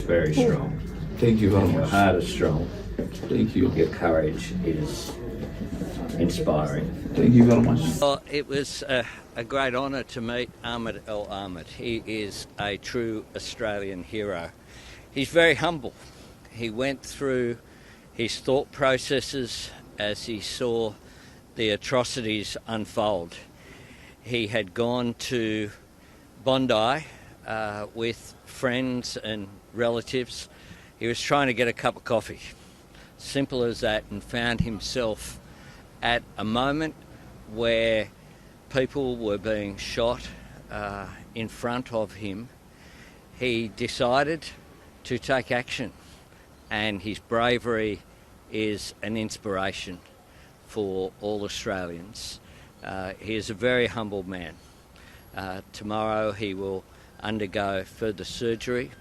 Very strong. Thank you very Your much. heart is strong. Thank you. Your courage is inspiring. Thank you very much. Well, it was a great honour to meet Ahmed al Ahmed. He is a true Australian hero. He's very humble. He went through his thought processes as he saw the atrocities unfold. He had gone to Bondi with friends and relatives. He was trying to get a cup of coffee. Simple as that, and found himself at a moment where people were being shot in front of him. He decided to take action, and his bravery is an inspiration for all Australians. He is a very humble man. Tomorrow he will undergo further surgery.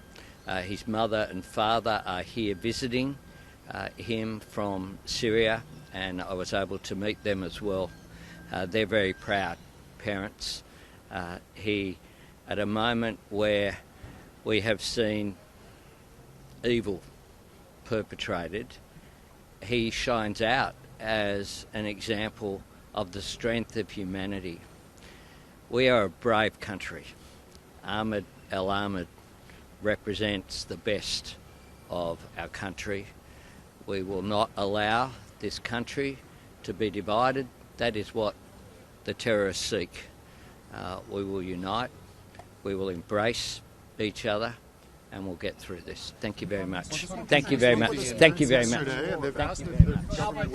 His mother and father are here visiting him from Syria, and I was able to meet them as well. They're very proud parents. He, at a moment where we have seen evil perpetrated, he shines out as an example of the strength of humanity. We are a brave country. Ahmed al Ahmed represents the best of our country. We will not allow this country to be divided. That is what the terrorists seek. We will unite, we will embrace each other, and we'll get through this. Thank you very much. Thank you very much. Thank you very much.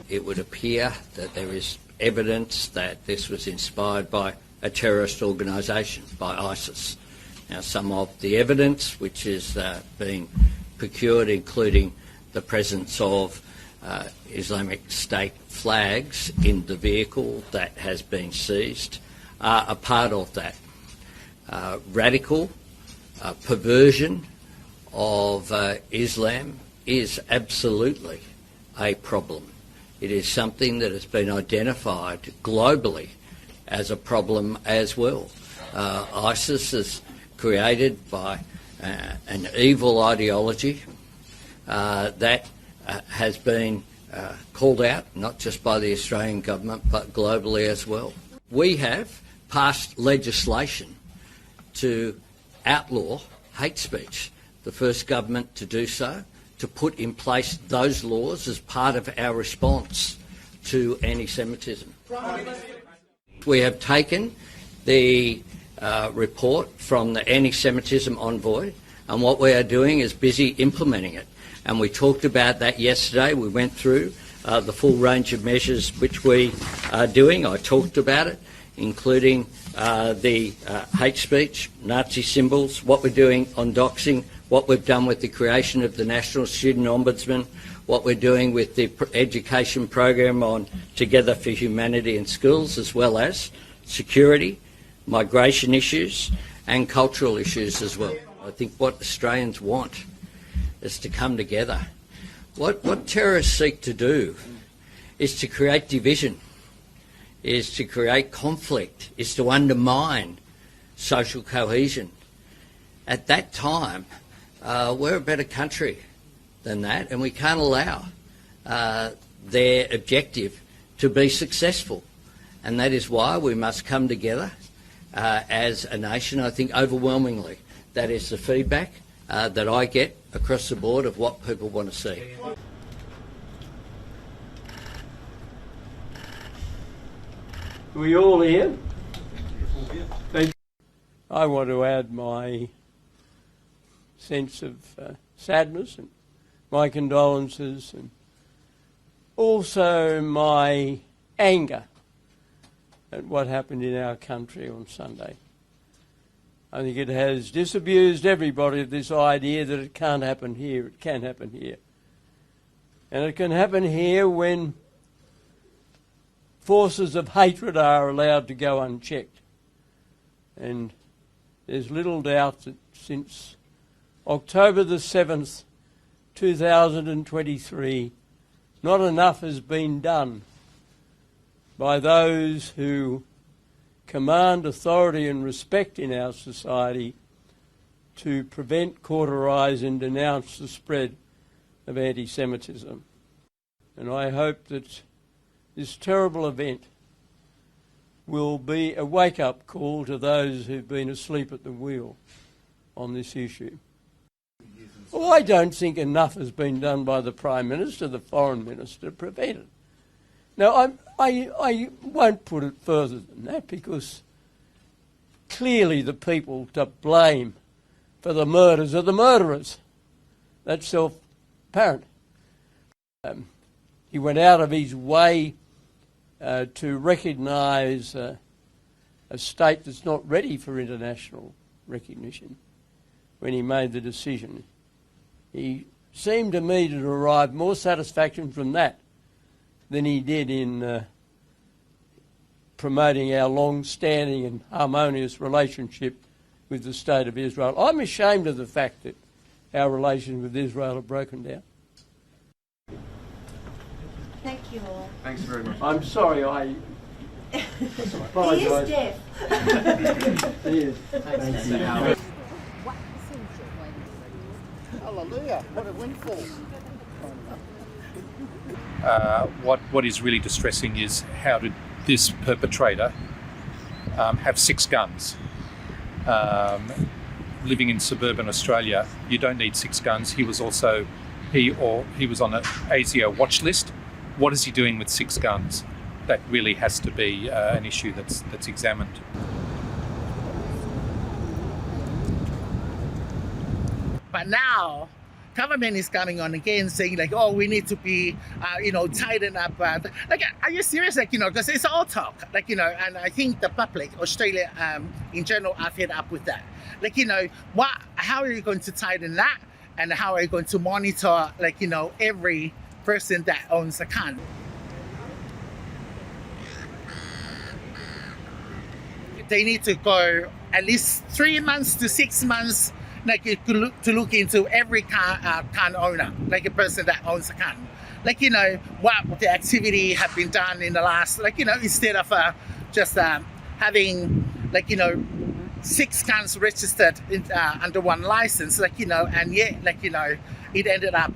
It would appear that there is evidence that this was inspired by a terrorist organisation, by ISIS. Now, some of the evidence which is being procured, including the presence of Islamic State flags in the vehicle that has been seized, are a part of that. Radical perversion of Islam is absolutely a problem. It is something that has been identified globally as a problem as well. ISIS is created by an evil ideology that has been called out, not just by the Australian government, but globally as well. We have passed legislation to outlaw hate speech, the first government to do so, to put in place those laws as part of our response to anti-Semitism. We have taken the report from the anti-Semitism envoy, and what we are doing is busy implementing it. And we talked about that yesterday. We went through the full range of measures which we are doing. I talked about it, including the hate speech, Nazi symbols, what we're doing on doxing, what we've done with the creation of the National Student Ombudsman, what we're doing with the education program on Together for Humanity in schools, as well as security, migration issues and cultural issues as well. I think what Australians want is to come together. What terrorists seek to do is to create division, is to create conflict, is to undermine social cohesion. At that time, we're a better country than that, and we can't allow their objective to be successful. And that is why we must come together as a nation. I think overwhelmingly that is the feedback that I get across the board of what people want to see. Are we all here? I want to add my sense of sadness and my condolences, and also my anger at what happened in our country on Sunday. I think it has disabused everybody of this idea that it can't happen here. It can happen here. And it can happen here when forces of hatred are allowed to go unchecked. And there's little doubt that since October the 7th, 2023, not enough has been done by those who command authority and respect in our society to prevent, cauterise and denounce the spread of anti-Semitism. And I hope that this terrible event will be a wake-up call to those who've been asleep at the wheel on this issue. Well, I don't think enough has been done by the Prime Minister, the Foreign Minister, to prevent it. Now, I won't put it further than that, because clearly the people to blame for the murders are the murderers. That's self-apparent. He went out of his way to recognise a state that's not ready for international recognition when he made the decision. He seemed to me to derive more satisfaction from that than he did in promoting our long-standing and harmonious relationship with the State of Israel. I'm ashamed of the fact that our relations with Israel are broken down. Thank you all. Thanks very much. I'm sorry, I He is deaf. He is. Hallelujah, what a windfall. What is really distressing is how did this perpetrator have 6 guns? Living in suburban Australia, you don't need 6 guns. He was on an ASIO watch list. What is he doing with 6 guns? That really has to be an issue that's examined. But now, government is coming on again saying like, oh, we need to be, tighten up. Like, are you serious? Like, because it's all talk. Like, and I think the public, Australia in general, are fed up with that. Like, how are you going to tighten that? And how are you going to monitor, like, every person that owns a gun? They need to go at least 3 months to 6 months, like to look into every gun owner, like a person that owns a gun. Like, what the activity have been done in the last, like, instead of just having, like, 6 guns registered under one license, like, and yet, like, it ended up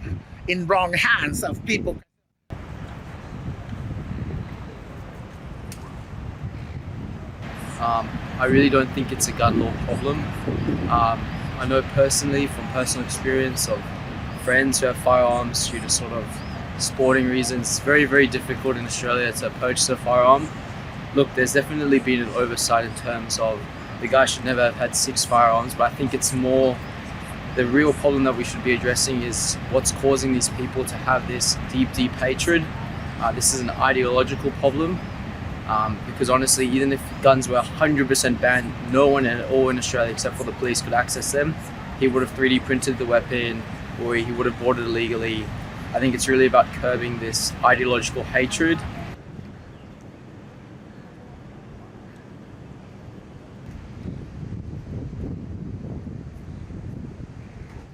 in wrong hands of people. I really don't think it's a gun law problem. I know personally, from personal experience of friends who have firearms due to sort of sporting reasons, it's very, very difficult in Australia to purchase a firearm. Look, there's definitely been an oversight in terms of the guy should never have had 6 firearms, but I think it's more the real problem that we should be addressing is what's causing these people to have this deep, deep hatred. This is an ideological problem. Because honestly, even if guns were 100% banned, no one at all in Australia except for the police could access them. He would have 3D printed the weapon, or he would have bought it illegally. I think it's really about curbing this ideological hatred